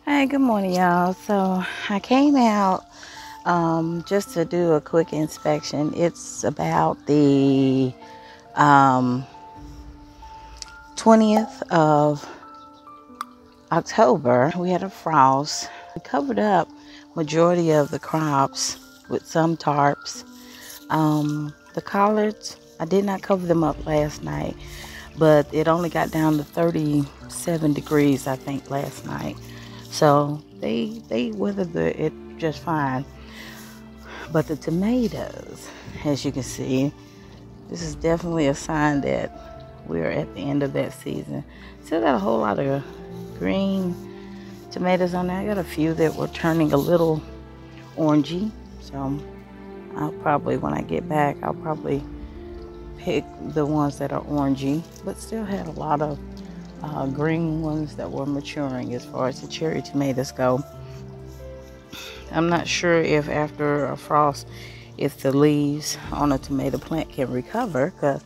Hey, good morning, y'all. So I came out just to do a quick inspection. It's about the um, 20th of October. We had a frost. We covered up majority of the crops with some tarps. The collards, I did not cover them up last night, but it only got down to 37 degrees, I think, last night. So they weathered it just fine. But the tomatoes, as you can see, this is definitely a sign that we're at the end of that season. Still got a whole lot of green tomatoes on there. I got a few that were turning a little orangey. So I'll probably, when I get back, I'll probably pick the ones that are orangey, but still had a lot of green ones that were maturing as far as the cherry tomatoes go. I'm not sure if after a frost, if the leaves on a tomato plant can recover, because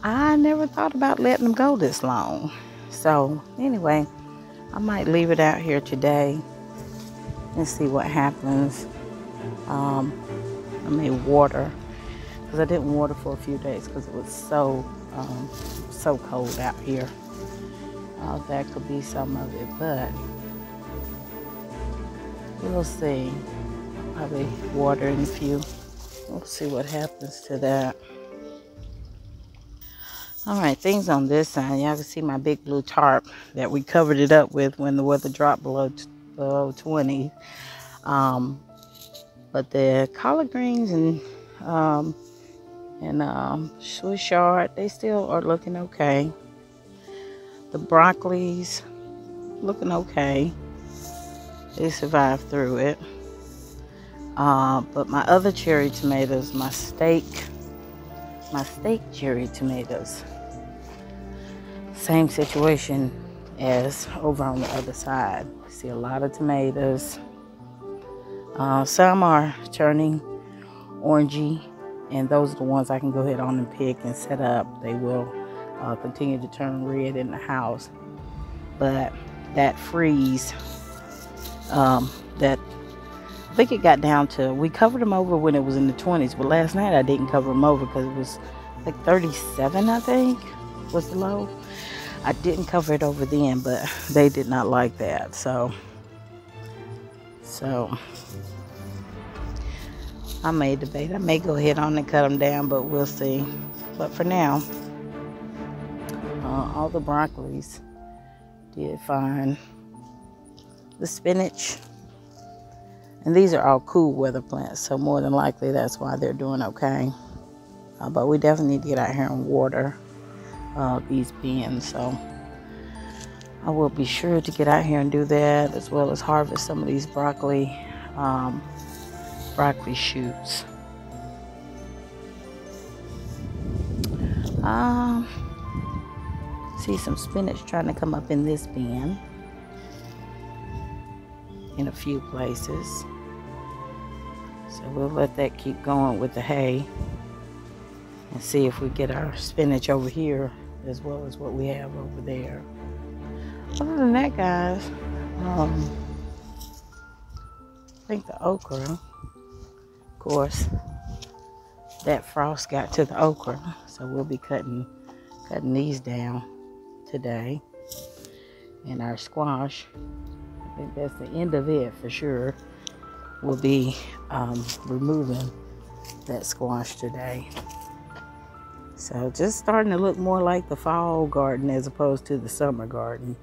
I never thought about letting them go this long. So anyway, I might leave it out here today and see what happens. I may water, because I didn't water for a few days because it was so cold out here. That could be some of it, but we'll see. Probably water in a few. We'll see what happens to that. Alright, things on this side. Y'all can see my big blue tarp that we covered it up with when the weather dropped below 20. But the collard greens and Swiss chard, they still are looking okay. The broccolis looking okay. They survived through it. But my other cherry tomatoes, my steak cherry tomatoes, same situation as over on the other side. See a lot of tomatoes. Some are turning orangey, and those are the ones I can go ahead on and pick and set up. They will continue to turn red in the house. But that freeze, that I think it got down to, we covered them over when it was in the 20s, but last night I didn't cover them over because it was like 37, I think, was the low. I didn't cover it over then, but they did not like that. So I may debate. I may go ahead on and cut them down, but we'll see. But for now, all the broccolis did fine. The spinach, and these are all cool weather plants, so more than likely that's why they're doing okay. But we definitely need to get out here and water these bins, so I will be sure to get out here and do that, as well as harvest some of these broccoli shoots. See some spinach trying to come up in this bin in a few places, so we'll let that keep going with the hay and see if we get our spinach over here as well as what we have over there. Other than that, guys, I think the okra, of course, that frost got to the okra, so we'll be cutting these down today. And our squash, I think that's the end of it for sure. We'll be removing that squash today. So just starting to look more like the fall garden as opposed to the summer garden.